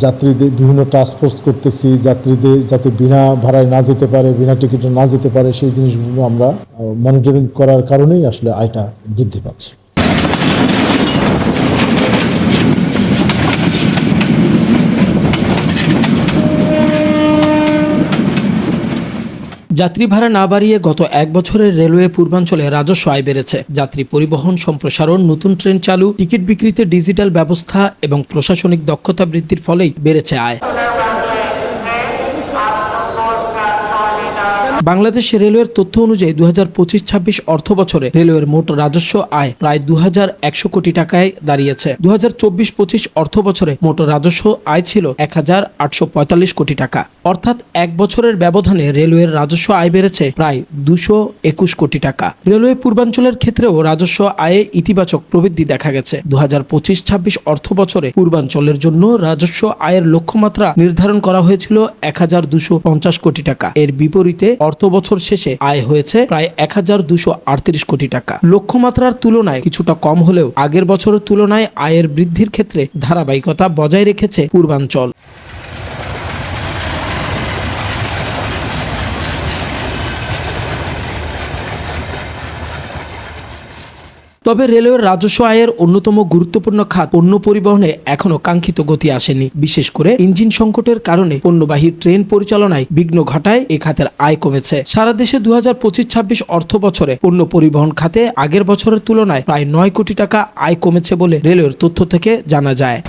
যাত্রীদের বিভিন্ন টাস্কফোর্স করতেছি, যাত্রীদের যাতে বিনা ভাড়ায় না যেতে পারে, বিনা টিকিটে না যেতে পারে, সেই জিনিসগুলো আমরা মনিটরিং করার কারণেই আসলে আয়টা বৃদ্ধি পাচ্ছে। যাত্রী ভাড়া না বাড়িয়ে গত এক বছরে রেলওয়ে পূর্বাঞ্চলে রাজস্ব আয় বেড়েছে। যাত্রী পরিবহন সম্প্রসারণ, নতুন ট্রেন চালু, টিকিট বিক্রিতে ডিজিটাল ব্যবস্থা এবং প্রশাসনিক দক্ষতা বৃদ্ধির ফলেই বেড়েছে আয়। বাংলাদেশ রেলওয়ের তথ্য অনুযায়ী 2025-26 অর্থ বছরে রেলওয়ের মোট রাজস্ব আয় প্রায় 2100 কোটি টাকায় দাঁড়িয়েছে। 2024-25 অর্থ বছরে মোট রাজস্ব আয় ছিল 1845 কোটি টাকা। অর্থাৎ এক বছরের ব্যবধানে রেলওয়ের রাজস্ব আয় বেড়েছে প্রায় 221 কোটি টাকা। রেলওয়ে পূর্বাঞ্চলের ক্ষেত্রেও রাজস্ব আয়ে ইতিবাচক প্রবৃদ্ধি দেখা গেছে। 2025-26 অর্থ বছরে পূর্বাঞ্চলের জন্য রাজস্ব আয়ের লক্ষ্যমাত্রা নির্ধারণ করা হয়েছিল 1250 কোটি টাকা। এর বিপরীতে অর্থ বছর শেষে আয় হয়েছে প্রায় 1238 কোটি টাকা। লক্ষ্যমাত্রার তুলনায় কিছুটা কম হলেও আগের বছরের তুলনায় আয়ের বৃদ্ধির ক্ষেত্রে ধারাবাহিকতা বজায় রেখেছে পূর্বাঞ্চল। তবে রেলওয়ের রাজস্ব আয়ের অন্যতম গুরুত্বপূর্ণ খাত পণ্য পরিবহনে এখনও কাঙ্ক্ষিত গতি আসেনি। বিশেষ করে ইঞ্জিন সংকটের কারণে পণ্যবাহী ট্রেন পরিচালনায় বিঘ্ন ঘটায় এ খাতের আয় কমেছে। সারা দেশে 2025-26 অর্থ বছরে পণ্য পরিবহন খাতে আগের বছরের তুলনায় প্রায় 9 কোটি টাকা আয় কমেছে বলে রেলওয়ের তথ্য থেকে জানা যায়।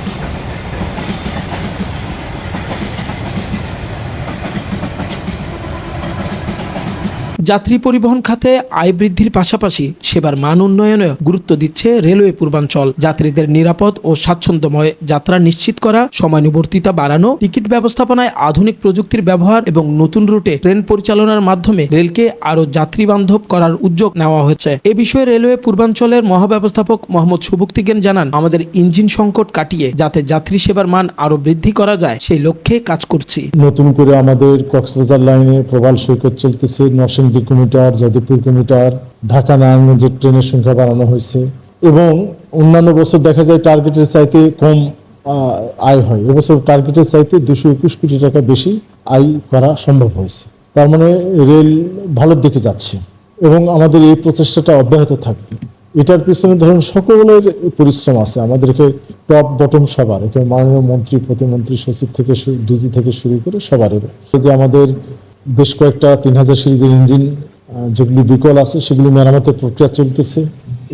যাত্রী পরিবহন খাতে আয় বৃদ্ধির পাশাপাশি সেবার মান উন্নয়নে গুরুত্ব দিচ্ছে রেলওয়ে পূর্বাঞ্চল। যাত্রীদের নিরাপদ ও স্বাচ্ছন্দ্যময় যাত্রা নিশ্চিত করা, সময়ানুবর্তিতা বাড়ানো, টিকিট ব্যবস্থাপনায় আধুনিক প্রযুক্তির ব্যবহার এবং নতুন রুটে ট্রেন পরিচালনার মাধ্যমে রেলকে আরও যাত্রী বান্ধব করার উদ্যোগ নেওয়া হয়েছে। এ বিষয়ে রেলওয়ে পূর্বাঞ্চলের মহাব্যবস্থাপক মোহাম্মদ সুবুক্তিগেন জানান, আমাদের ইঞ্জিন সংকট কাটিয়ে যাতে যাত্রী সেবার মান আরও বৃদ্ধি করা যায় সেই লক্ষ্যে কাজ করছি। নতুন করে আমাদের কক্সবাজার লাইনে প্রবাল সৈকত চলতেছে, নরসিংদী কমিটার, যদুপুর কমিটার, ঢাকা নারায়ণগঞ্জের ট্রেনের সংখ্যা বাড়ানো হয়েছে এবং অন্যান্য বছর দেখা যায় টার্গেটের চাইতে কম আয় হয়। এবছর টার্গেটের চাইতে 221 কোটি টাকা বেশি আয় করা সম্ভব হয়েছে। তার মানে রেল ভালোর দিকে যাচ্ছে এবং আমাদের এই প্রচেষ্টাটা অব্যাহত থাকবে। এটার পিছনে ধরুন সকলের পরিশ্রম আছে, আমাদেরকে টপ বটম সবার, এখানে মাননীয় মন্ত্রী, প্রতিমন্ত্রী, সচিব থেকে ডিজি থেকে শুরু করে সবার। যে আমাদের বেশ কয়েকটা 3000 সিরিজের ইঞ্জিন যেগুলি বিকল আছে সেগুলি মেরামতের প্রক্রিয়া চলতেছে।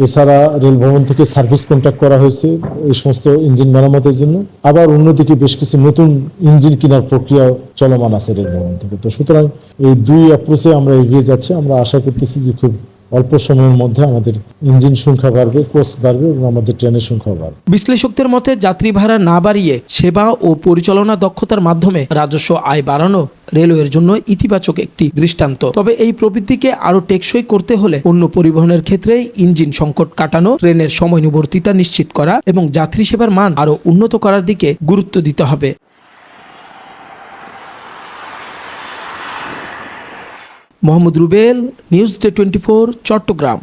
এছাড়া রেল ভবন থেকে সার্ভিস কন্ট্রাক্ট করা হয়েছে এই সমস্ত ইঞ্জিন মেরামতের জন্য। আবার অন্যদিকে বেশ কিছু নতুন ইঞ্জিন কেনার প্রক্রিয়া চলমান আছে রেল ভবন থেকে। তো সুতরাং এই দুই অ্যাপ্রোচে আমরা এগিয়ে যাচ্ছি। আমরা আশা করতেছি যে খুব অল্প সময়ের মধ্যে আমাদের ইঞ্জিন সংখ্যা বাড়বে, কোচ বাড়বে এবং আমাদের ট্রেনের সংখ্যা বাড়বে। বিশ্লেষকদের মতে যাত্রী ভাড়া না বাড়িয়ে সেবা ও পরিচালনা দক্ষতার মাধ্যমে রাজস্ব আয় বাড়ানো রেলওয়ের জন্য ইতিবাচক একটি দৃষ্টান্ত। তবে এই প্রবৃদ্ধিকে আরও টেকসই করতে হলে পণ্য পরিবহনের ক্ষেত্রে ইঞ্জিন সংকট কাটানো, ট্রেনের সময়ানুবর্তিতা নিশ্চিত করা এবং যাত্রী সেবার মান আরও উন্নত করার দিকে গুরুত্ব দিতে হবে। Mohammad Rubel, news day 24, Chittagong.